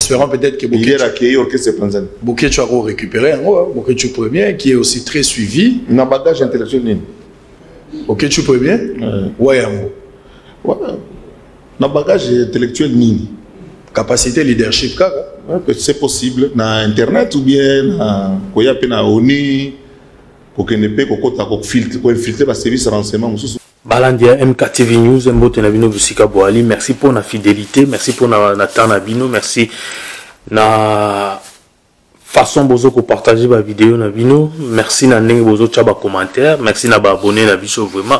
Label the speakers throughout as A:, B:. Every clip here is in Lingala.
A: espérons peut-être que
B: il est accueilli orchestre Panzani.
A: Bouquet tu as récupéré un Bouquet tu premier qui est aussi très suivi.
B: Na bagage intellectuel nini.
A: Bouquet tu premier. Ouais yango.
B: Ouais. Na bagage intellectuel nini.
A: Capacité leadership kaka.
B: C'est possible na internet ou bien na koya pe na ONU pour que ne peut ko filtrer ba service renseignement mususu.
C: Balandia MKTV News, Mbote Nabino Busika Boali, merci pour la fidélité, merci pour Nathan Nabino, merci na façon bozo ko partager ba vidéo Nabino, merci na ndenge bozo tchaba commentaire, merci na ba abonné na biso vraiment.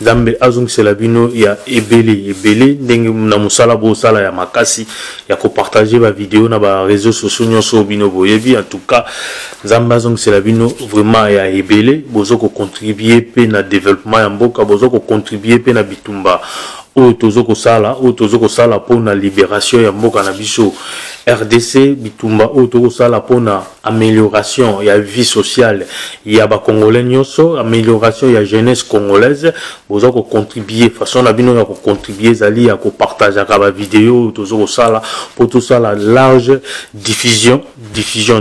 C: Zambe azung c'est la bino ya ebele ndenge na musala bo sala ya makasi ya ko partager ba vidéo na ba réseaux sociaux nyonso bino boyebi en tout cas Zambe azung c'est la bino vraiment ya ebele bozo ko contribuer pe na développement ya mboka bozo ko contribuer pe na bitumba o tozo ko sala pour la libération ya mboka na biso RDC bitumba o tozo sala pour na amélioration ya vie sociale ya ba congolais nyonso amélioration ya jeunesse congolaise bozo ko contribuer façon na bino ya ko contribuer zali ya ko partager ka ba vidéo tozo ko sala pour tout ça la large diffusion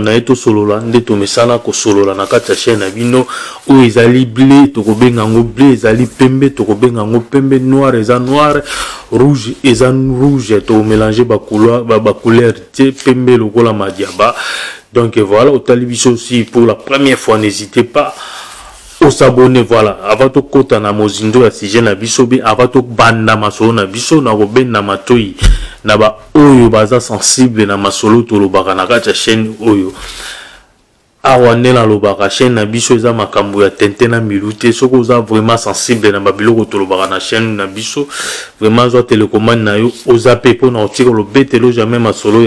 C: na eto solola ndeto mesana ko solola na kati ya chaîne na bino o ezali blé to ko benga ngo blé ezali pembe to ko benga ngo pembe noir eza noir rouge eza rouge to mélanger ba couleur pembe lokola madiaba. Donc voilà, au Talibiso aussi pour la première fois, n'hésitez pas à s'abonner. Voilà, avant tout kota na mozindo ya sujet na biso bi avant tout banda masolo na biso na roben na matoi na ba oyo baza sensible na masolo to lo baka na kati chaîne oyo. Awane na lobaka chaîne na biso eza makambo ya tente na milute soko za vraiment sensible na babiloko to lobaka na chaîne na biso vraiment zo télécommande na yo oza pe po na otiko lo betelo jamais masolo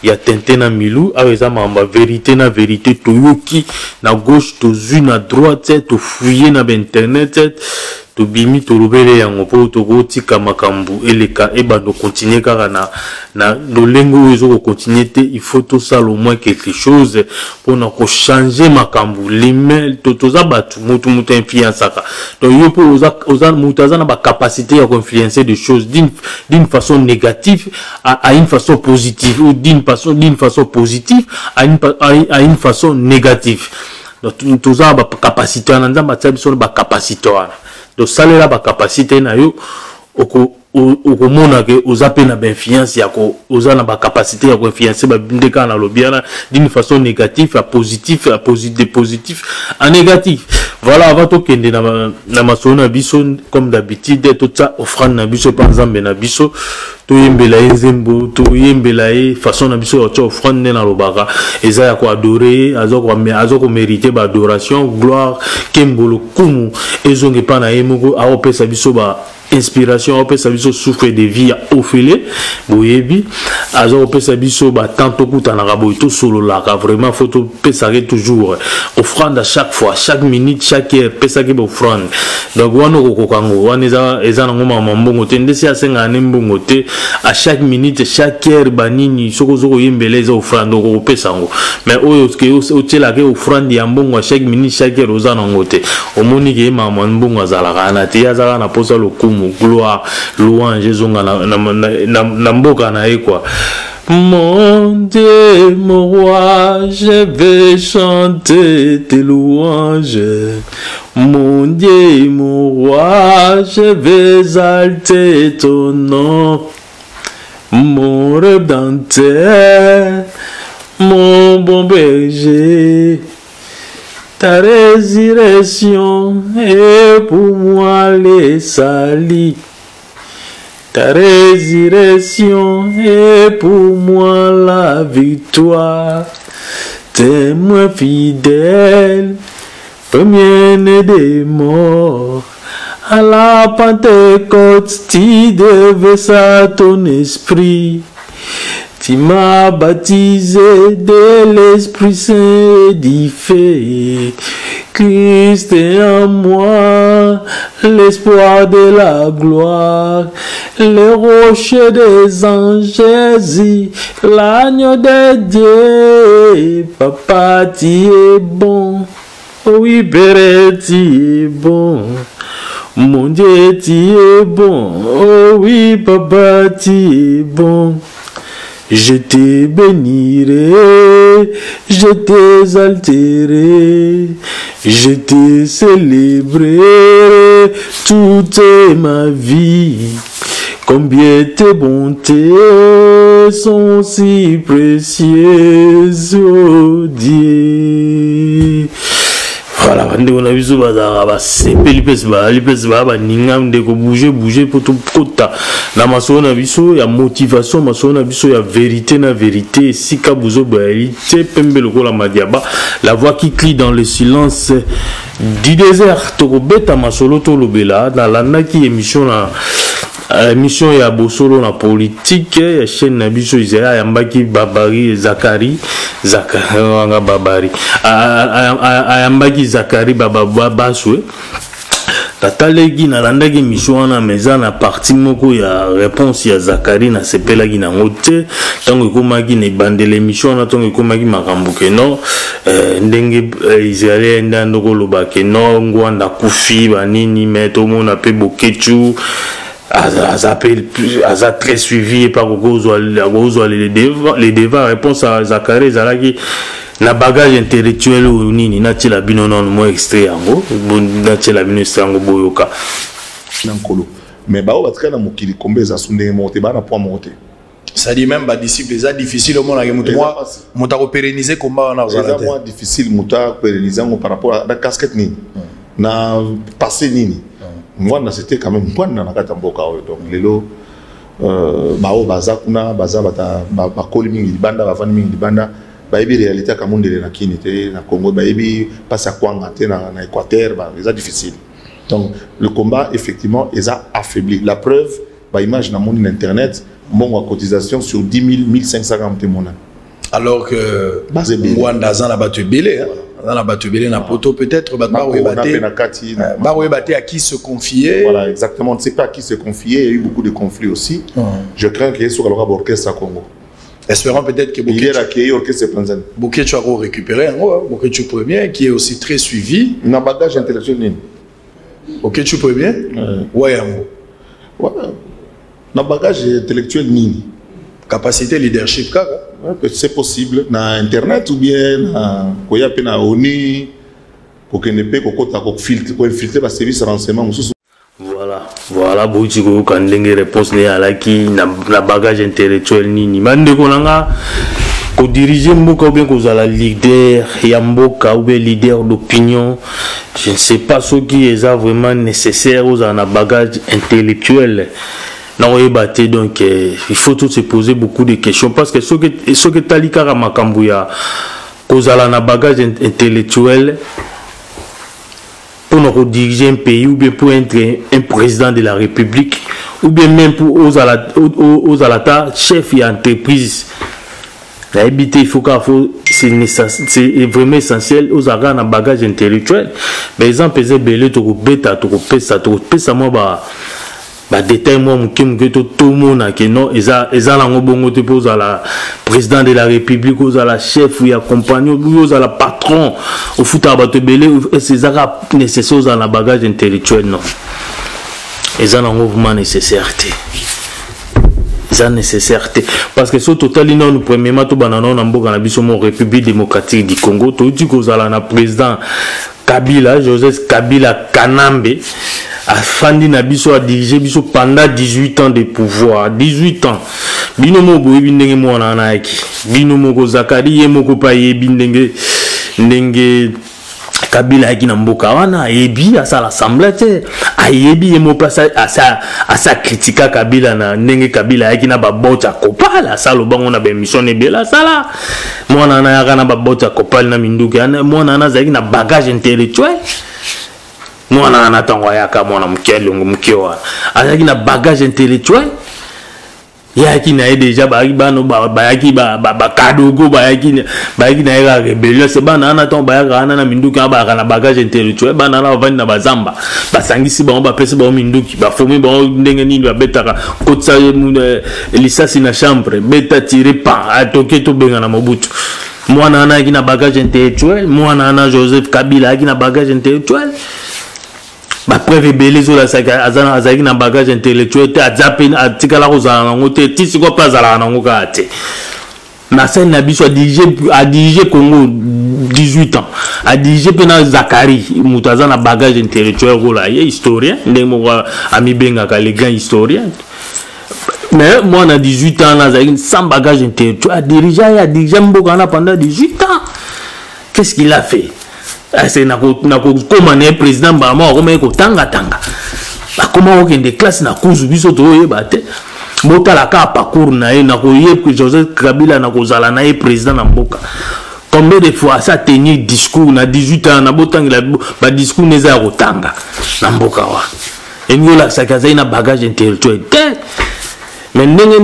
C: ya tente na milu aweza mamba vérité na vérité to yoki na gauche to zu na droite to fouiller na internet to bimi to lobele yango po to kotika makambu eleka ebando continuer kaka na lolengo ezo ko continuer te il faut tout ça au moins quelque chose pour na ko changer makambu l'email to toza batu mutu influence aka donc yo po oza mutaza na ba capacité à influencer des choses d'une façon négative à une façon positive ou d'une façon positive à une façon négative. Donc toza ba capacité na nzamba tsabiso ba capacité wana donc ça là ba capacité na yo okomona ke ozape na influence ya ko oza na ba capacité ya ko influencer ba bindeka na lobiana d'une façon négative à positif à négatif. Voilà, avant tout kende na masolo na biso comme d'habitude to tsa offrande na biso par exemple na biso to yembela ezembo to yembela façon na biso to offrande na lobaka eza ya ko adorer azoko mériter ba adoration gloire kembolo kumu ezonge pa na yemugo a opesa biso ba inspiration opesa biso souffle de vie ofele boyebi azo opesa biso ba tanto kutana ka boito solo la ka vraiment faut pesa toujours offrande à chaque fois chaque minute chaque heure pesa ke offrande donc wano kokango wana eza na ngoma mbongo te ndesi asenga ne mbongo te à chaque minute chaque heure banini soko zoko yembeleza offrande ko pesa ngo mais oyo ke otela ke offrande ya mbongo à chaque minute chaque heure ozana ngote omoni ke mama mbongo azala kana te azala na posa lokumu gloire louange zonga na mboka na ekwa. Mon Dieu, mon roi, je vais chanter tes louanges. Mon Dieu, mon roi, je vais exalter ton nom. Mon Rédempteur, mon bon berger. Ta résurrection est pour moi les salis. Ta résurrection est pour moi la victoire. Témoin fidèle, premier-né des morts. À la Pentecôte, tu déversas ton esprit. Tu m'as baptisé de l'Esprit Saint et du feu. Christ est en moi, l'espoir de la gloire, le rocher des anges, Jésus, l'agneau de Dieu. Papa, tu es bon, oui, Père, tu es bon. Mon Dieu, tu es bon, oh oui, Papa, tu es bon. je te bénirai, je t'exalterai, je te célébrerai toute ma vie. Combien tes bontés sont si précieuses, oh Dieu. Voilà, on a vu ça, c'est bouger pour tout côté. Na maso na biso ya motivation, maso na biso ya vérité na vérité. Si kabuzo vérité, pembe loko la madiaba, la voix qui crie dans le silence du désert. Toko beta masolo to lobela dans la naki émission na mission ya bosolo na politique ya chaîne na biso Isaiah yambaki babari Zakari wanga babari ayambaki Zakari baba baswe tataleki na landaki mission na meza na partie moko ya réponse ya Zakari na sepelaki na ngote tango komaki ne bandele mission na tango komaki makambuke no ndenge Israël ndako lobake no ngwanda kufi banini meto mona pe bokechu Aza très suivi par les devants. Réponse à Zakari Zalaki na bagage intellectuel ou nini na tila bino non mo extrait yango na tila bino sango boyoka
B: nankolo mais ba o batka na mokili kombeza sunde monte ba na point monte
A: ça dit même ba disciple ça difficile au monde à moi monta ko pérenniser combat na
B: ça moins difficile monta pérenniser par rapport à la casquette nini na passé nini moi c'était quand même point na kata mboka donc lelo bao baza kuna baza bata ba koli mingi banda ba fani mingi banda ba ebi réalité ka monde na kini te na Congo ba ebi passe à kwanga te na Équateur ba c'est difficile donc le combat effectivement est affaibli la preuve ba image na monde internet mon cotisation sur 10 000 1500 témoins
A: alors que Rwanda za na batu belé dans la batubélé na poto peut-être à qui se confier.
B: Voilà, exactement. On ne sait pas à qui se confier. Il y a eu beaucoup de conflits aussi. Je crains qu'il y ait sur l'orchestre à Congo.
A: Espérons peut-être que
B: il est accueilli l'orchestre Panzan.
A: Bouquet tu as récupéré Bouquet tu premier qui est aussi très suivi.
B: Na bagage intellectuel.
A: Bouquet tu premier. Ouais.
B: Na bagage intellectuel nini.
A: Capacité leadership car.
B: C'est possible na internet ou bien na koya pe na ONU pour que ne peut ko filtrer ba service renseignement
C: voilà bouti ko kandenge réponse ne alaki na bagage intellectuel nini mande ko nanga ko diriger mboka ou bien ko zala leader ya mboka ou bien leader d'opinion je ne sais pas ce qui est vraiment nécessaire aux na bagage intellectuel. Donc il faut tout se poser beaucoup de questions parce que ce que Talika Ramakambuya kozala na bagage intellectuel pour nous diriger un pays ou bien pour être un président de la République ou bien même pour aux alata chef d'entreprise. Il faut c'est vraiment essentiel aux agas na bagage intellectuel. Par exemple, les belé to beta to pesa moi ba détail moi tout le monde que non eza lango bongo te pose à la président de la République aux à la chef ou ya compagnon aux à la patron au foot à batebele c'est ça nécessaire dans la bagage intellectuel non eza lango vraiment nécessaire parce que ce total nous premièrement to banana na mboka na biso mo République démocratique du Congo to dit que za na président Kabila Joseph Kabila Kanambe Afandi Nabiso a dirigé biso pendant 18 ans de pouvoir. 18 ans. Binomo boye bindenge mwana na yaki. Binomo ko Zakari yemoko pa yebi ndenge Kabila yaki na mboka wana yebi asa l'assemblée te. Ayebi yemo place asa critika Kabila na ndenge Kabila yaki na babota kopala sa lo bango na ba mission ebela sala. Mwana na yaka na babota kopala na minduki mwana na zaki na bagage intellectuel. Moi on attend yaka mwana mkelongo mkewa azaki na bagage intellectuel yaki na déjà bano bayaki ba kadogo bayaki na era rébellion c'est bana attend bayaka na minduki ba na bagage intellectuel bana na vandi na bazamba basangisi ba pesa ba minduki ba fomi ba ndenge nini ba betaka kotsa lisasi na chambre beta tirer pas atoke to benga na Mobutu mwana na bagage intellectuel mwana na Joseph Kabila yaki na bagage intellectuel ba preuve belé zo la saka azana azaki na bagage intellectuel te azape atikala ko za na ngote tisi ko pas za na ngoka te na scène na biso a dirigé Congo 18 ans a dirigé pena Zakari mutaza na bagage intellectuel ko la ye historien ndemo ami benga ka les grands historiens mais moi na 18 ans na azaki sans bagage intellectuel a dirigé Mbokana pendant 18 ans. Qu'est-ce qu'il a fait? C'est comment le président Bama comment ko tanga comment on des classes na kuzu biso to yebate motala ka parcours na ye na ko yeb Joseph Kabila na ko zala na ye président na mboka. Combien de fois ça tenir discours na 18 ans na botanga ba discours neza ko tanga na mboka wa engola sakaza na bagage intellectuel mais ndenge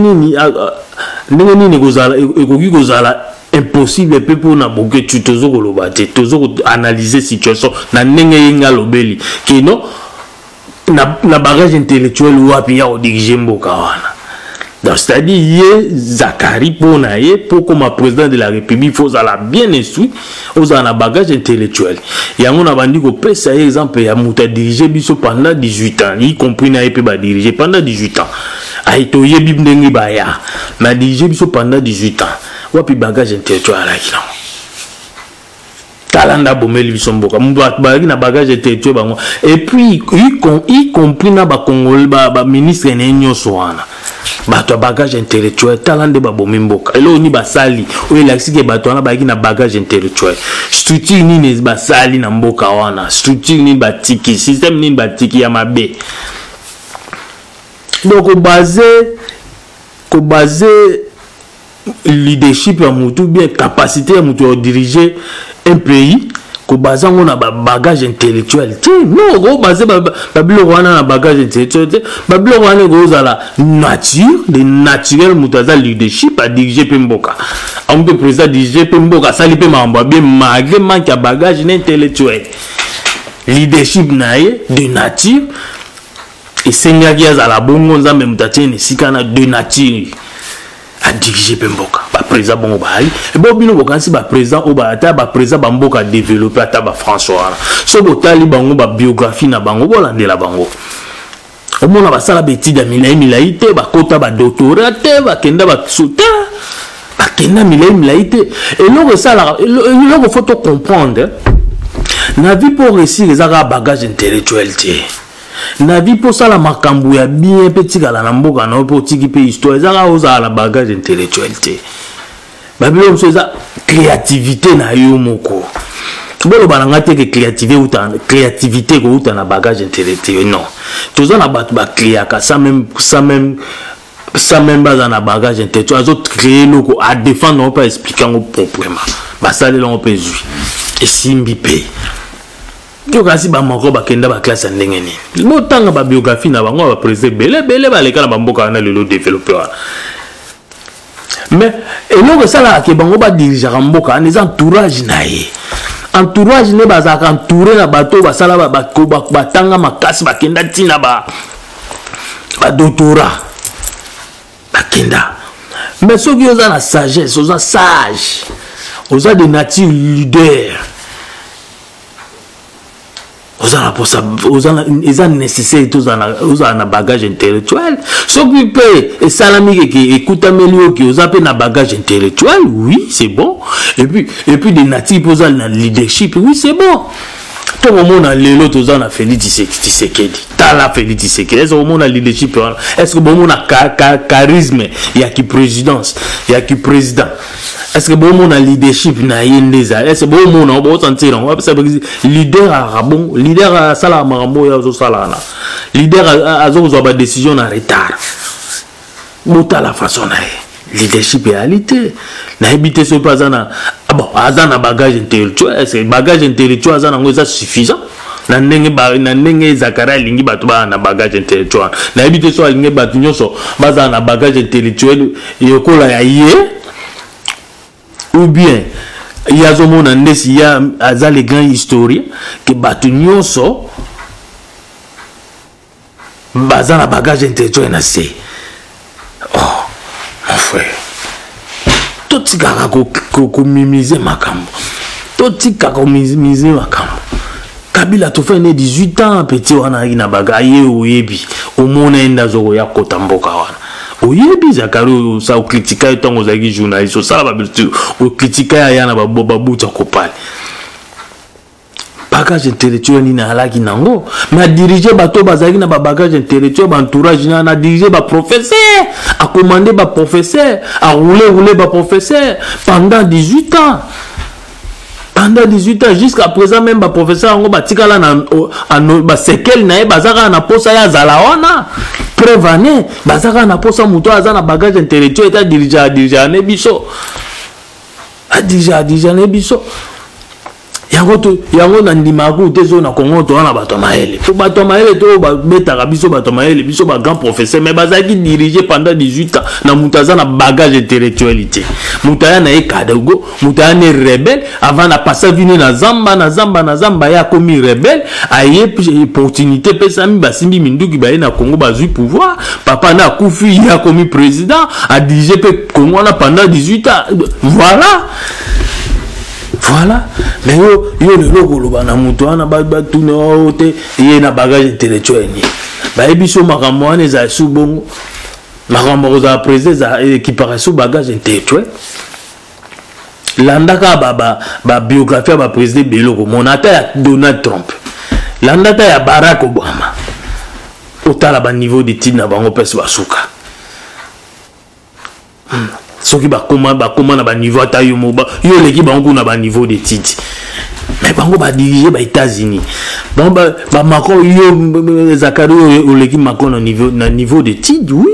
C: nini ko zala ekoki ko zala impossible pe pour na boke tu tozo ko lobate tozo analyser situation na ndenge yenga lobeli kino na bagage intellectuel wapi ya diriger mboka wana. Donc c'est-à-dire ye Zakari pour na ye pour comme président de la République faut la bien instruit aux na bagage intellectuel yango na bandi ko pesa exemple ya muta diriger biso pendant 18 ans y compris na ye pe ba diriger pendant 18 ans aito ye bibndengi ba ya na diriger biso pendant 18 ans wapi bagage intellectuel la kila talanda bomeli bisomboka mbaki na bagage intellectuel bango et puis y compris na ba Congolais ba ministre ne nyoso wana bato bagage intellectuel talande ba bomimboka elo ni basali oyo laksike bato wana baki na bagage intellectuel structure nini basali na mboka wana structure nini batiki système nini batiki ya mabe donc ko baser leadership ya mutu bien capacité ya mutu à diriger un pays ko bazango na bagage intellectuel non go baser babilo wana na bagage intellectuel babilo wana go zala nature de naturel mutaza leadership à diriger pemboka on peut président diriger pemboka sali pe mamba bien malgré manque à bagage intellectuel leadership naie de nature et sengaki azala bongo nzambe mutatene sikana de nature a diriger Pemboka ba président bongo ba et bon bino bokansi ba président o ba ata ba président ba mboka développer ata ba François so botali bango ba biographie na bango bolandela bango omona ba sala betida milai te ba kota ba doctorat te ba kenda ba souta ba kenda milai te et loko sala loko faut comprendre na vie pour réussir les bagage intellectuel te na vie pour ça la makambu ya bien petit kala na mboka na po tiki pe histoire za oza la bagage intellectuel te babilo mso za créativité na yo moko bolo balanga te que créativité ko uta na bagage intellectuel non toza na batu ba créaka ça même baza na bagage intellectuel azo créer loko à défendre on pas expliquer en proprement ba sale on peut jouer et simbi pe to kasi ba moko ba kenda ba classe ndenge ni mo tanga ba biographie na bango ba président belé ba leka na bamboka na lelo développeur mais et non que ça là que bango ba diriger mboka les entourage na ye entourage ne ba za entouré na bato ba sala ba tanga makasi ba kenda tina ba doctorat ba kenda mais ceux qui ont la sagesse ont sage ont de nature leader ils ont nécessaire tous en bagage intellectuel ce qui peut et salami qui écoute amelio qui aux appelle na bagage intellectuel oui c'est bon et puis des natifs posent dans leadership oui c'est bon tout le monde a l'élo tous en a Félix Tshisekedi tala Félix Tshisekedi est-ce que monde a leadership est-ce que monde a charisme il y a qui présidence il y a qui président est-ce que bon mon leadership na yendeza est-ce que bon mon on va sentir on va savoir leader à bon leader à sala marambo ya zo sala na leader à zo ba décision en retard bota la façon na leadership réalité na habiter ce pas na bon azana bagage intellectuel c'est bagage intellectuel azana ngo ça suffisant na ndenge Zakara lingi batu ba na bagage intellectuel na habiter so lingi batu nyoso baza na bagage intellectuel yokola ya ye ou bien il y a zomona ndesi ya aza les grands historiens que batu nyonso baza na bagage intellectuel na se oh mon frère tout tika ko mimiser makambo tout tika ko mimiser makambo Kabila to fait 18 ans petit wana ina bagaye oyebi omona enda zoko ya kotamboka wana oyebi zakaro sa okritika etongo zaki journaliste ça ba bitu okritika ya yana babuta kopale bagage intellectuel ni na halaki nango mais diriger bato bazaki na bagage intellectuel ba entourage na diriger ba professeur a commander ba professeur a rouler ba professeur pendant 18 ans. Pendant 18 ans, jusqu'à présent, même le professeur Ango Batikala na séquelle na bazaka na posa ya zalaona. Preuve année, bazaka na posa muto azana bagage intellectuel eta dirija ne biso. A dirija ne biso. Yango na ndimaku tezo na Congo to na bato maele. To bato maele to ba beta biso bato maele biso ba grand professeur mais bazaki diriger pendant 18 ans na mutaza na bagage intellectualité. Mutaya na ekadogo, mutaya ne rebelle avant na passer vini na zamba ya komi rebelle, aye opportunité pesa mi basimbi minduki ba na Congo bazui pouvoir, papa na kufi ya komi président, a diriger pe Congo na pendant 18 ans. Voilà, mais yo le logo lo bana muto ana ba tune ote ye na bagage intellectuel ni. Ba ebiso makambo wana za subongo. Makambo za président qui paraît sous bagage intellectuel. Landaka ba biographie ba président Beloko monata ya Donald Trump. Landaka ya Barack Obama. Otala ba niveau d'étude na bango pesi basuka. Soki ba koma na ba niveau ata yo moba yo leki bango na ba niveau d'étude mais bango ba diriger ba États-Unis ba Macron yo Zakari o leki Macron na niveau d'étude oui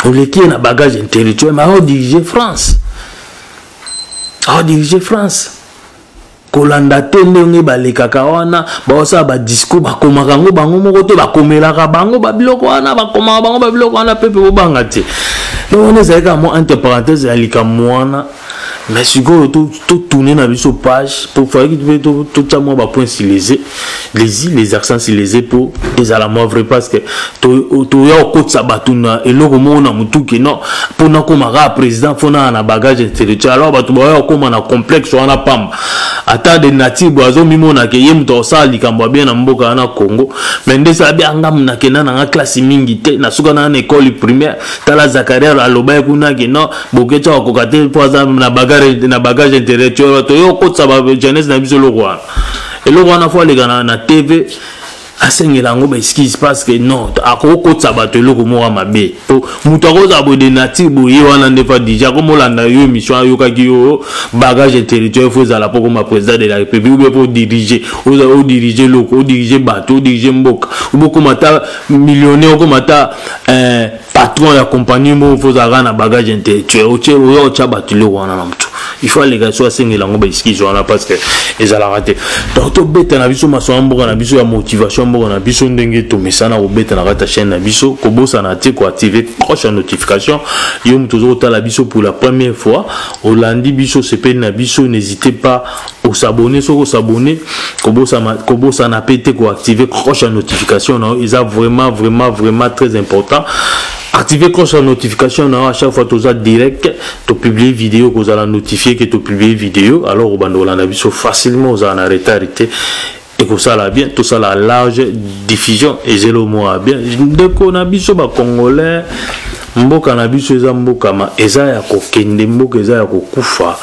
C: o leki na bagage intellectuel mais on diriger France kolanda te ndenge balekaka wana baosa ba discours bakomaka ngo bango moko te bakomelaka bango babiloko wana bakomaka bango babiloko wana pepe obanga te donc on est avec moi entre parenthèses alika mwana mais siko tout tourner na biso page pour faire que tout ça moi ba point stylisé les accents stylisés pour des à la moi vrai parce que to ya okot sabatuna eloko mona mutuki non pour na komaka président fona na bagage intellectuel alors batu ba ya koma na complexe wana pamba ata de native boazo mimona ke yem to sa likambo bien na mboka na Congo mais ndesa bien ngam na kena na classe mingi te na suka na école primaire tala Zakaria aloba kuna ke non bokecha okokate poza na bagage intellectuel to yo kotsa ba jeunesse na biso lokwa eloko wana fois les gars na TV asengela ngo ba excuse parce que non akokotsa bato eloko mo mabe to muto akoza bo de native boye wana ndefa déjà comme olanda yo émission yo kaki yo bagage intellectuel faut za la poko ma président de la République ou pour diriger o diriger loko o diriger bato o diriger mboka ou beaucoup mata millionnaire comme mata patron ya compagnie mo faut za na bagage intellectuel o cha bato lo wana na mtu il faut les gars soit sengela ngo ba excuse wana parce que ils ala raté donc to beta na biso masombo na biso ya motivation mboka na biso ndenge to mesana ko beta na kata chaîne na biso ko bosa na te ko activer cloche de notification yo mtozo tala biso pour la première fois Olandi biso CP na biso n'hésitez pas au s'abonner sur s'abonner ko bosa na pété ko activer cloche de notification non ils a vraiment très important. Activez cloche de notification à chaque fois que vous êtes direct, tu publies vidéo, que vous allez notifier que tu publies vidéo. Alors, vous allez facilement, vous allez arrêter et que ça va bien, tout ça la large diffusion et c'est le mot bien. Dès qu'on a vu ce Congolais, mboka na biso eza mboka ma eza ya kokende mboka eza ya kokufa.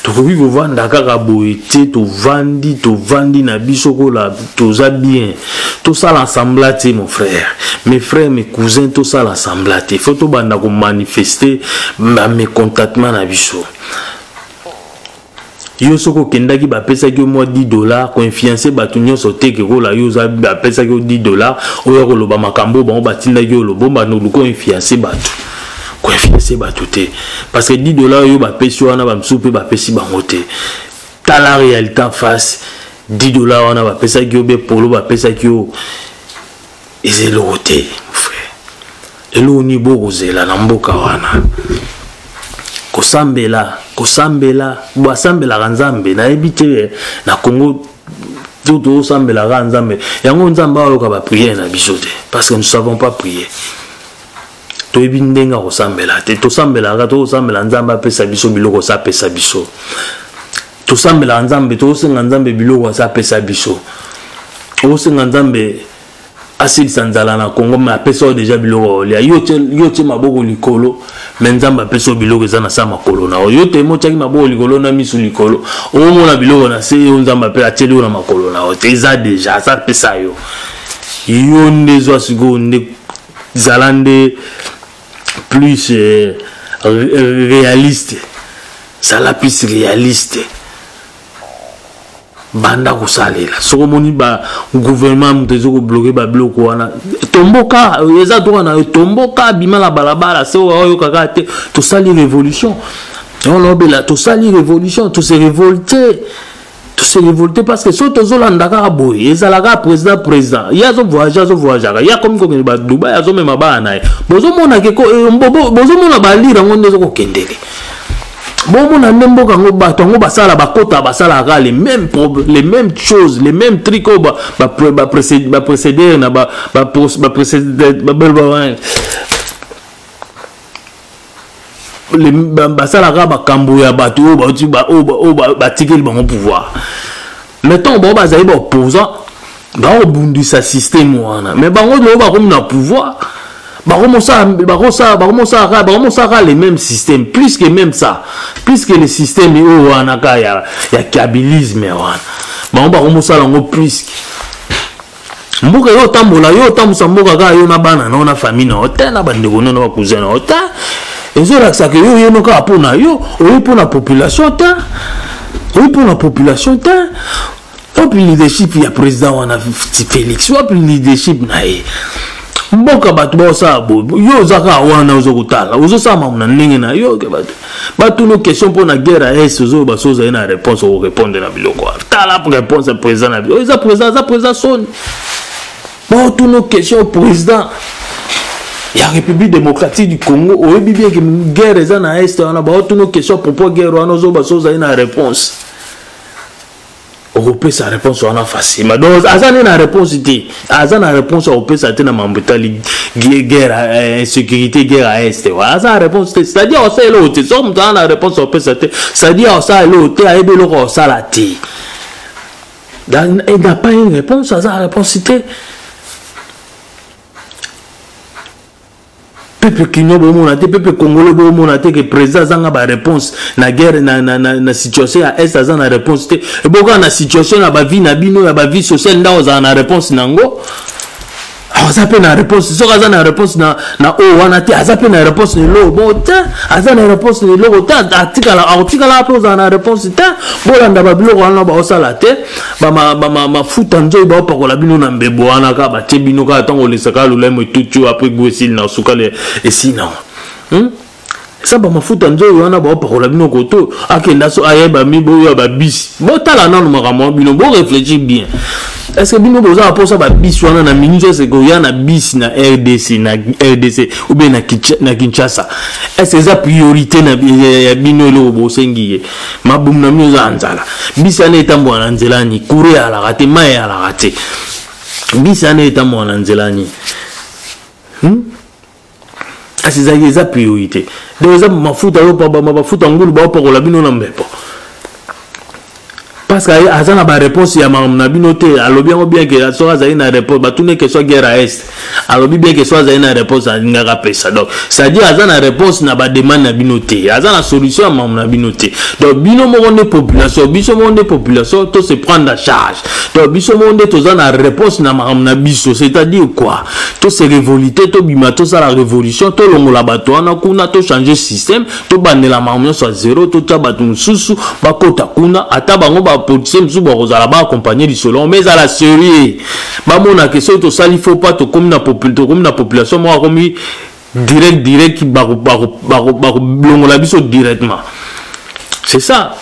C: Tokoki kovanda kaka boye te tovandi na biso kola toza bien toza l'ensemble te mon frère mes frères mes cousins toza l'ensemble te faut to banda ko manifester mes contactements na biso yo soko kendaki ba pesa ki mo $10 ko influencer batu nyonso te ke kola yo za ba pesa ki $10 oyo ko loba makambo ba batinda yo lobomba no ko influencer batu c'est batouté parce que $10 yo ba pesi wana ba msupe ba pesi bango te ta la réalité en face $10 wana ba pesa ki obe polo ba pesa ki o ezelo te frère elo ni bozela na mboka wana kosambela bo sambela kanzambe na ebite na Congo tout sambela kanzambe yango nzamba aloka ba prier na biso te parce que nous savons pas prier. To ebindenga kosambela te to sambela ka to sambela nzamba pesa biso biloko sa pesa biso to sambela nzambe to senga nzambe biloko sa pesa biso o senga nzambe asilisa nzala na Congo mais apesa déjà biloko olia yo te maboko likolo mais nzambe apesa biloko eza na sa makolo na yo te motiaki maboko likolo na misu likolo o mona biloko na se yo nzambe apela teli na makolo na yo te eza déjà ça pesa yo ndezo asiko nde zalande plus réaliste ça la plus réaliste banda ko salela soko moni ba gouvernement mtezo ko bloquer ba bloco wana tomboka eza to na tomboka bima la balabala se oyo kaka te to sali révolution on lobela to sali révolution to se révolter parce que so to zolanda ka boy ezala ka président ya zo voyager ya comme ko ba Dubai ya zo mema ba na bozo mona ke ko bozo mona ba lira ngonde zo ko kendele bon na ndembo kango bato ngo basala bakota basala ka les mêmes choses les mêmes trucs ba précéder na ba précéder les basala ka ba kambo ya bato ba tikeli bango pouvoir mettons bon bazali ba opposant ba obundisa système wana mais bango lo ba comme na pouvoir les mêmes systèmes plus que même ça plus que les systèmes où on a ya kabilisme plus mboka yo tambola yo tamusa mboka ka yo na bana na famille na hôtel na bandeko na ba cousin na hôtel ezora ça que yo no ka pona yo pour la population ta au leadership ya président wana Félix au leadership na mboka bato ba sa bo yo zaka wana uzokutala uzosama mna ndenge na yo ke bato no question pour na guerre est uzo ba soza ina réponse au répondre na biloko tala pour réponse président na biloko za président son ba tout no question président ya République démocratique du Congo o bien que guerre eza na est wana ba tout no question propos guerre wana uzo ba soza ina réponse Européen sa réponse wana facile mais donc azana na réponse té azana réponse européen sa té na mambutali guerre insécurité guerre à est wa azana réponse c'est-à-dire on sait l'autre somme dans la réponse européen sa té c'est-à-dire on sait l'autre a ébé l'autre ça la té dans il n'a pas une réponse azana réponse té peuple kino bo monate peuple congolais bo monate que président zanga ba réponse na guerre na situation à est azana réponse te e boka na situation na ba vie na bino ya ba vie sociale nda ozana réponse nango azape na réponse so azana réponse na o wana te azape na réponse ni lo bon ta azana réponse ni lo ta article pe ozana réponse ta bolanda ba bilo wana ba osala te ba futa nzo ba pakola bino na mbebo wana ka ba te bino ka tango le saka lo lemo tutu après gwesil na sukale et sinon ça ba mafuta nzo wana ba pakola bino koto akenda so ayeba mi bo ba bis botala nanu makamo bino bo réfléchir bien. Est-ce que bino boza pour ça ba bis wana na minute c'est que ya na bis na RDC ou bien na Kinshasa est-ce que ça priorité na bino lo bo sengiye mabum na mioza anzala bis ana etambo na nzelani kure ala rate mai ala rate bis ana etambo na nzelani asizaki za priorité donc ça mafuta yo pa mafuta ngulu ba pa ko la bino na mbepo parce que azana ba réponse ya na bino te alobi bien que so azali na réponse ba tourner que soit guerre à est alobi bien que so azali na réponse ngaka pesa donc ça dit azana réponse na ba demande na bino te azana solution na bino te donc bino mo monde population to se prendre en charge donc biso monde to zana réponse na biso c'est-à-dire quoi to se révolter to bima to ça la révolution to longola bato wana kuna to changer système to bandela mamyo soit zéro to ta bato mususu bakota kuna ata bango ba politicien mususu bakozala ba accompagner du selon mais à la série ba mona que so to sali faut pas to comme na population moi comme direct ba longola biso directement c'est ça.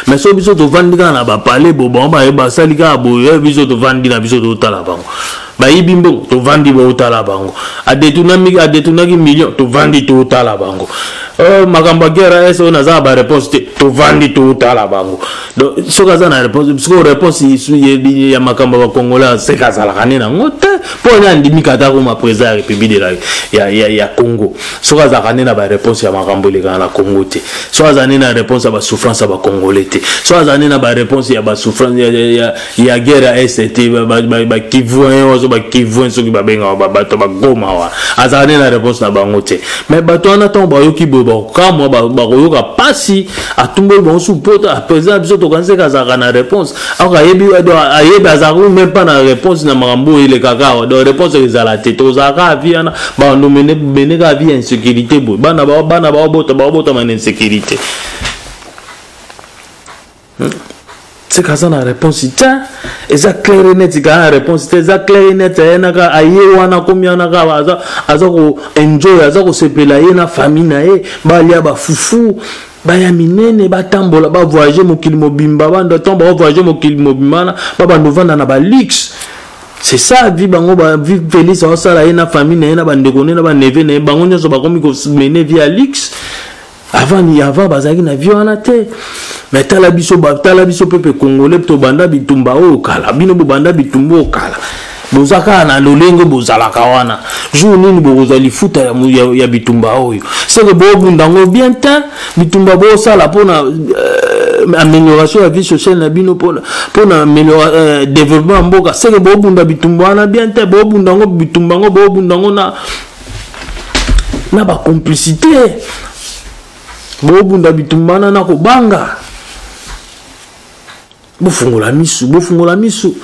C: Mais so biso to vandika na ba parler bo ba salika bo biso to vandina biso to tala bango ba yibimbo to vandi bo tala bango a détourner millions to vandi to tala bango makambo guerre est on a ba réponse to vandi to tala bango donc soka za na réponse parce que réponse ici ya makambo ba congolais c'est kazala kanina ngote pour na ndimi kata ko ma président de la République de la ya Congo soka za kanina ba réponse ya makambo le kana Congo te soka za na réponse ya ba souffrance ba congolais te soka za na ba réponse ya ba souffrance ya guerre est ba kivu soki ba benga ba to ba goma wa azana na réponse na bango te mais bato ana ton ba yoki bo ka mo ba koyoka pasi atumbe bon support à président biso to kanse ka za na réponse aka yebi azaru même pas na réponse na makambo ile kaka do réponse ezala te to za ka viana ba no mene ka vie insécurité bo bana ba bota man insécurité c'est quand ça la réponse tiens et ça clair et net quand la réponse c'est ça clair et net naka aye wana komia naka aza ko enjoy aza ko sepela ye na famille na ye ba lia ba fufu ba ya minene ba tambola ba voyager mokili mobimba ba ndo tomba voyager mokili mobimana ba ba novanda na ba lix c'est ça vie bango ba vie felice au sala ye na famille na ye na ba ndeko na ba neve na bango nyoso ba komi ko mener via lix avant bazaki na vie wana te mais tala biso pepe congolais to banda bitumba o kala bino bo banda bitumba o kala bozaka na lolengo bozalaka wana jour nini bozali futa ya bitumba oyo c'est que bo bundango bien temps bitumba bo sala pona amélioration de la vie sociale na bino pour améliorer développement mboka c'est que bo bunda bitumba na bien temps bo bundango bitumbango bo bundango na ba complicité bo bunda bitumbana na ko banga bofungola misu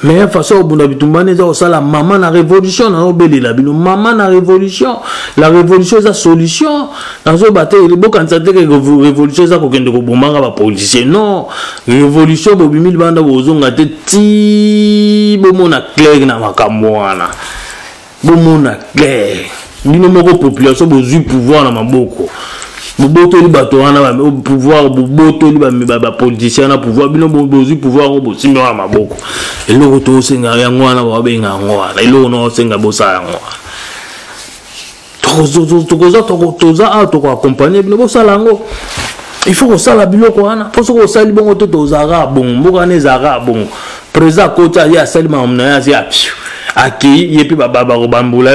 C: mais façon bunda bitumbana za osala maman na révolution na obelela bino maman na révolution la révolution za solution na zo baté le bokanza te que révolution za ko kende ko bomanga ba politicien non révolution bo 2000 banda bozonga te ti bomona clair na makamwana bomona clair bino moko population bozu pouvoir na maboko boboto li bato wana ba pouvoir boboto li ba politicien na pouvoir bino bozu pouvoir ngo bosimba wa maboko eloko to senga ya ngwana ba benga ngwana eloko no senga bosa ya ngwana to ko accompagner bino bosala ngo il faut que ça la biloko wana pour que ça li bongo to zara bon mboka ne zara bon président kota ya salima omna ya aki yepi baba ko bambula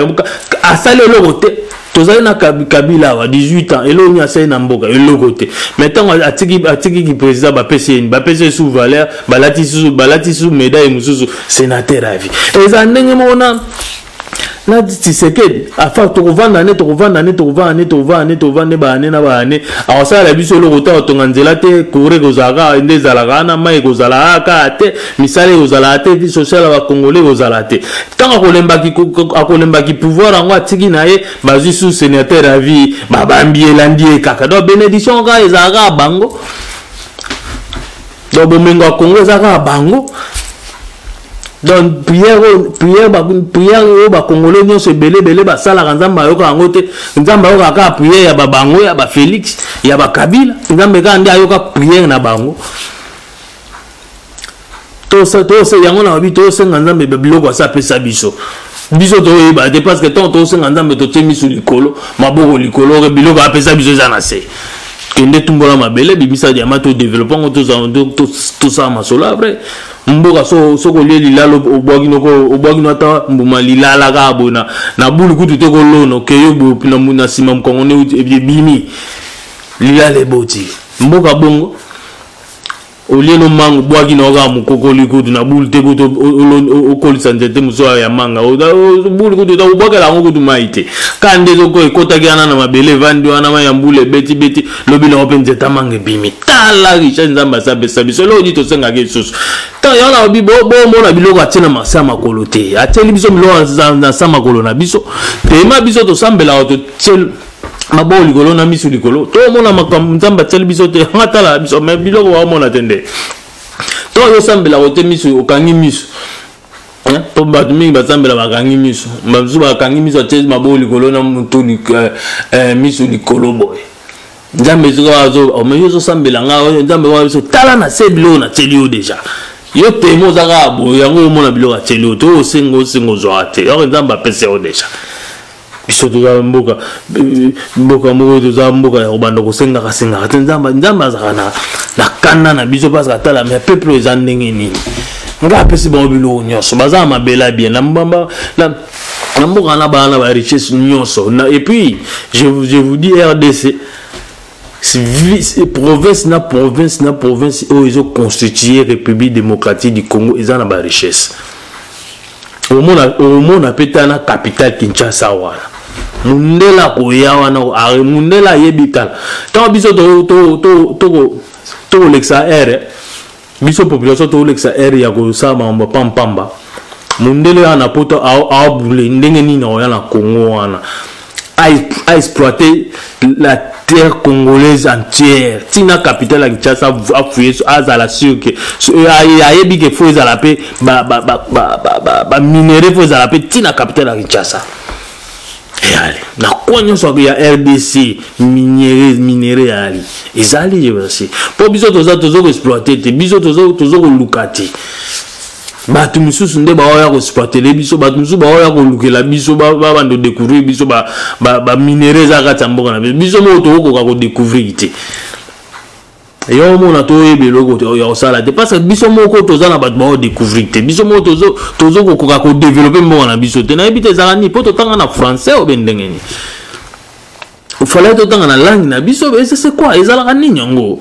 C: asale eloko te tozali na Kabila wa 18 ans elo nya sai na mboka elo côté maintenant atiki ki président ba PC sous valeur balati sous médaille mususu sénateur à vie eza ndenge mona na Tshisekedi afa to kovanda ne ba ane awasala biso lo kota otonga nzela te kure kozaka ndezala kana mai kozala aka te misale kozala te vie sociale ba congolais kozala te tanga kolembaki pouvoir ango atiki na ye bazu sous sénateur à vie babambi elandi kaka do bénédiction ka ezaka bango do bomengo Congo ezaka bango. Donc prière ba congolais nyo se belé ba sala nzamba yoka angote nzamba yoka ka prière ya babango ya ba Félix ya ba Kabila nzamba ka ndia yoka prière na bango to se yango na bi to se nzamba be biloko sa pesa biso to ba de parce que to se nzamba to temi sur likolo maboko likolo ke biloko apesa biso za na se kende tumbola mabele bibisa diama to développement to ça masolo après mboka so ko leli lalo obwagi no ata mbuma lilala ka bona na bulu kutu te ko lono ke yobo na muna sima mkongone bimi lilale boti mboka bongo olelo mangu bwagi no ga mukokoli kutu na bulu te kutu okolisa ndete muso ya manga bulu kutu ta obwaka la ngo kutu maite kande zoko ekota kiana na mabele vandi wana ma yambule beti lobilo openze tamange bimi tala risha nzamba sabesa biso lo dito senga ke susu ta yana obi bo mona biloko atina masama kolote ateli biso milo na sama kolona biso tema biso to sambela to tsel maboli likolo na misu likolo to mona makam nzamba tsel biso te ngatala biso me biloko wa mona tende to yo sambela ote misu okangi misu po batu mingi basambela bakangi misu bazu bakangi misu ateli maboli likolo na mutu misu likolo boy nzambe zo omeyo sambela nga nzambe wa biso tala na sebilo na telio deja yo temo zaka bo yango mona biloko telio to sengo zo ate yo nzamba pese o deja biso toza mboka moko toza mboka ya kobanda kosengaka nzambe azaka na kanda na biso parce atala mais peuple eza ndenge nini nga apesi bango biloko nyonso baza mabela bien na mboka na bana ba richesse nyonso et puis je vous dis RDC province na province où ils ont constitué République démocratique du Congo ils ont la richesse au monde a pété na capitale Kinshasa wana mundela koya wana mundela yebitala tant biso to lexa r biso population to lexa r ya ko sa mamba pampamba mundele ana poto a brûler ndenge nini na na Congo wana a exploiter la terre congolaise entière tina capitale ya Kinshasa a fouiller azala sûr que a yebi que faut ezala pe ba minerai faut ezala pe tina capitale ya Kinshasa et allez na kwa nyonso ya RDC minerai ali ezali je veux pour biso tozo exploiter te biso tozo lukati batu misusu nde baoya ko exploiter les biso batu misusu baoya ko lukela biso ba bando découvrir biso ba minerai za ka tamboka na biso mo to ko découvrir te yo mona to yebeloko ya osala te parce que biso moko toza na batu ba découvrir te biso mo tozo ko développer mboka na biso te na ebite za ni poto tanga na français o bendengeni il fallait to tanga na langue na biso c'est quoi ezala nini ngo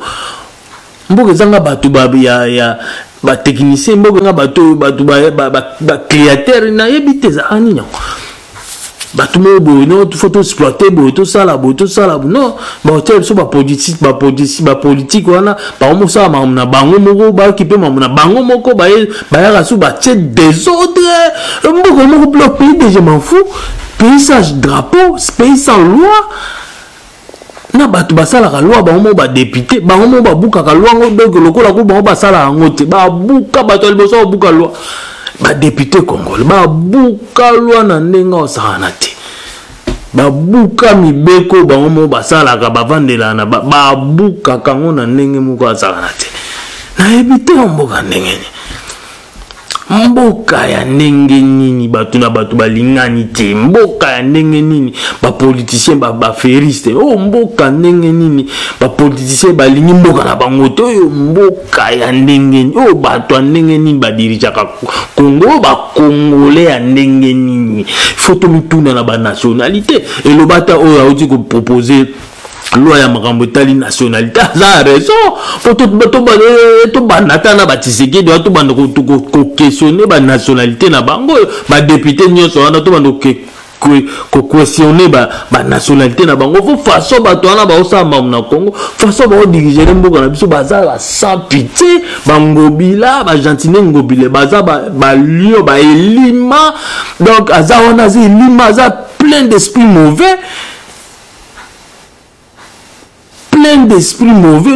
C: mboka zanga batu ba ya ba technicien mboka nga batu ba créateur na yebite za anino batu mo bo no photo exploiter bo to sala no ba hotel so ba politique wana ba mo sa ma na bango moko ba kipe ma na bango moko ba ya su ba tête désordre mboka moko bloc pays de je m'en fous pays sans drapeau pays sans loi na batu basala ka loi bango ba député bango mo ba buka ka loi ngo donc lokola ko bango basala ngote ba buka bato liboso buka loi ba député congolais ba buka loi na ndenga osana te ba buka mibeko bango mo basala ka bavandela na ba buka kango na ndenge moko asana te na ebite mboka ndenge mboka ya ndenge nini batu na batu balingani te mboka ya ndenge nini ba politicien ba feriste mboka ndenge nini ba politicien balingi mboka na bango te mboka ya ndenge nini batu ya ndenge nini ba dirijaka Congo ba congolais ya ndenge nini faut mituna na ba nationalité et le bata oyo auti ko proposer loi ya makambo tali nationalité za raison pour to banata na batiseki doit to bando ko questionner ba nationalité na bango ba député nyonso wana to bando ko questionner ba nationalité na bango faut façon bato wana ba osamba na Congo façon ba diriger mboka na biso baza ba sans pitié bangobila ba gentine ngobile baza ba lio ba elima donc aza wana zi elima aza plein d'esprit mauvais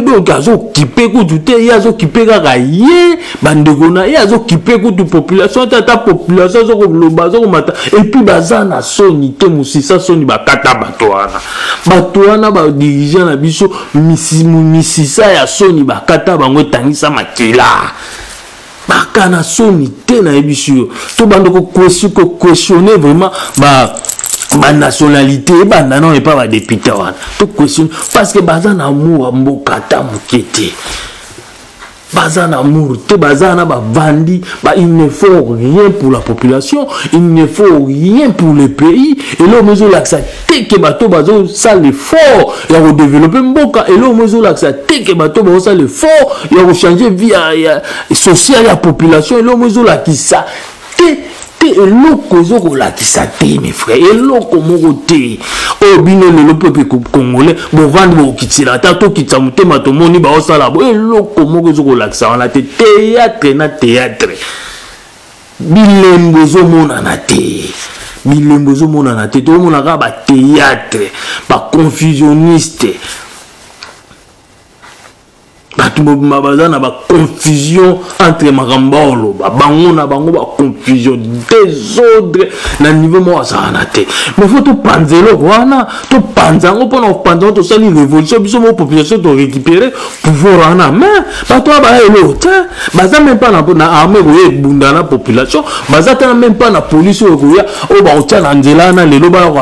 C: donc azo kipe ko tout yazo kipe kaka ye bandeko na yazo kipe ko tout population ta population zo ko loba zo ko mata et puis bazana soni te musisa soni bakata bato wana ba dirigeant na biso misisa ya soni bakata bango tangisa makela bakana soni te na biso to bandeko questionner vraiment ma nationalité banda non et pas ba député wana tout question parce que bazana amour mboka ta mukete bazana amour te bazana ba vandi il ne faut rien pour la population il ne faut rien pour le pays et là mezo l'accès que bato bazo ça l'effort ya ko développer mboka et là mezo l'accès que bato bazo ça l'effort ya ko changer vie sociale ya population et là mezo la qui ça eloko ezoko lakisa te mes frères eloko moko te o bino le peuple congolais bo vendre bo kitila ta to kitsa mutema to moni ba osala bo eloko moko ezoko lakisa wana te théâtre na théâtre bilembo zo mona na te to mona ka ba théâtre ba confusionniste bato mobima baza na ba confusion entre makambo oloba bango na bango ba confusion désordre na niveau mo azana te mais faut to panzelo wana to panzango pona panzango to sali révolution biso mo population to récupérer pouvoir wana mais bato ba elo te baza même pas na armée ko bunda na population baza ta même pas na police ko ya o ba otia na nzela na lelo ba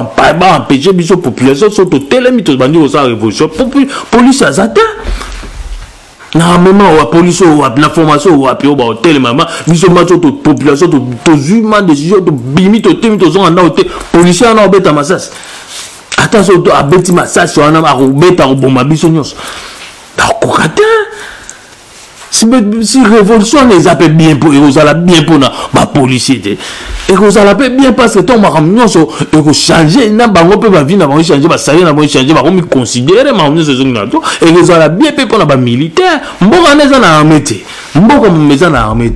C: empêcher biso population so to telemi to bandi ko sa révolution police azata na moment wa police wa la formation wa pio ba hotel mama biso macho to population to jugement décision to bimi to temi to zonga na hotel policier na obeta masas attention to abeti masas wana ma obeta oboma biso nyos ba kokata si révolution les appelle bien pour ezala bien pour na ba policier et que ça l'appelle bien parce que ton maramignon et que changer na bango pe ba vie na bango changer ba salaire na bango changer ba me considérer maramignon ce zone to et que ça la bien pe pour na ba militaire mboka neza na armée mboka meza na armée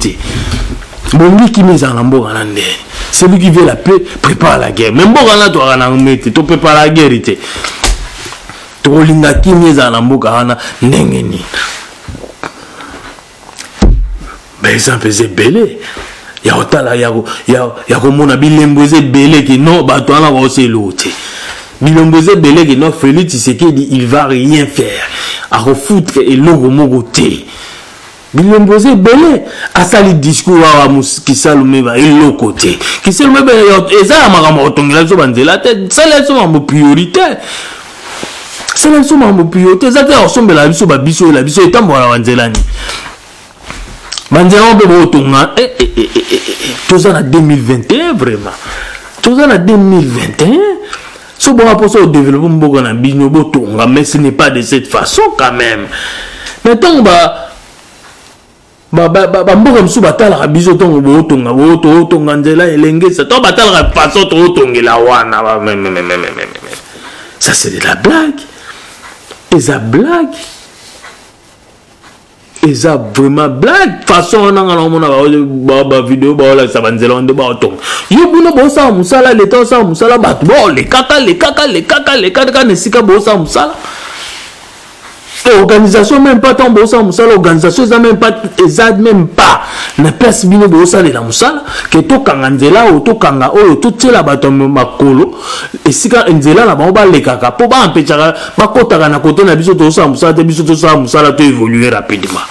C: bongi qui meza na mboka na ndé celui qui veut la paix prépare la guerre mais mboka na to na armée to prépare la guerre te to linga qui meza na mboka na ndenge ni par exemple c'est belé ya otala ya komona bilembweze belé ki non bato ana ba oselote bilembweze belé ki non Félix Tshisekedi il va rien faire a refoutre et logo moko te bilembweze belé asali discours wa Kisalume ba eloko te Kisalume ba eza makambo otongela so banzela te sala so ma priorité sala so ma priorité za te osombela biso ba biso la biso etambola banzela ni banzela on peut otonga tout ça en 2021 vraiment tout ça en 2021 so bon rapport au développement mboka na bino botonga mais ce n'est pas de cette façon quand même maintenant mboka msu batala biso tongo botonga nzela elenge ça to batala façon to otongela wana ça c'est de la blague et ça blague et ça vraiment blague façon on a ba vidéo ba la ça banzela on de ba otong yo buno bo sa musala l'état sa musala ba bo les kaka ne sika bo sa musala organisation même pas tant bo sa musala organisation ça même pas na place bino bo sa la musala que to kanga nzela o to kanga o to tela bato makolo esika nzela na ba le kaka po ba empêcher ba kotaka na koto na biso to sa musala te biso to sa musala to évoluer rapidement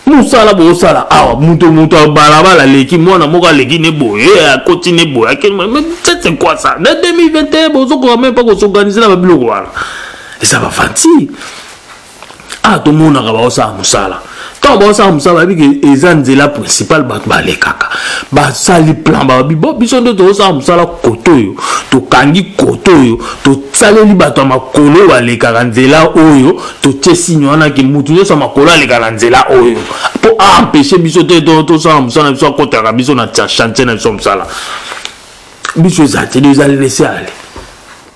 C: musala bo sala awa muto balabala leki mwana moka leki ne boye a continuer boye mais c'est quoi ça en 2021 bozo ko même pas ko s'organiser na biloko wana et ça va fanti ah tout monde na ba sa musala tant ba sa musala bi ke ezanzela principal ba le kaka ba sali plan ba bo biso ndo to sa musala koto yo to kangi koto yo to saleli bato makolo ba le kaka nzela oyo to tesignyo wana ki mutu yo sa makolo le kaka nzela oyo pour empêcher biso to sa musala biso kotaka biso na chantier na biso musala biso zate les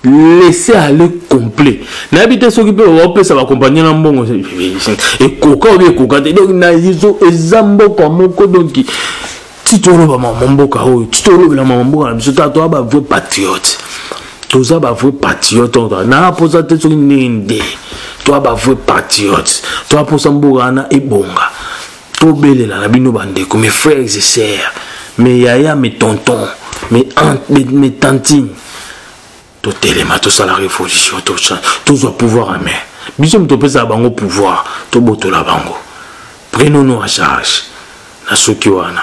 C: laisser aller complet n'habite s'occuper on peut ça va accompagner na mbongo et koka ou koka donc na yizo ezambo comme ko donc titolo ba mamboka o titolo la mamboka biso ta to ba vrai patriote to za ba vrai patriote na posa te so ninde to ba vrai patriote to posa mboka na ebonga to belela na bino bandeko mes frères et sœurs mes yaya mes tontons mes tantines to telema to sala révolution to zo pouvoir en main biso mto pesa bango pouvoir to botola bango prenons-nous en charge na soki wana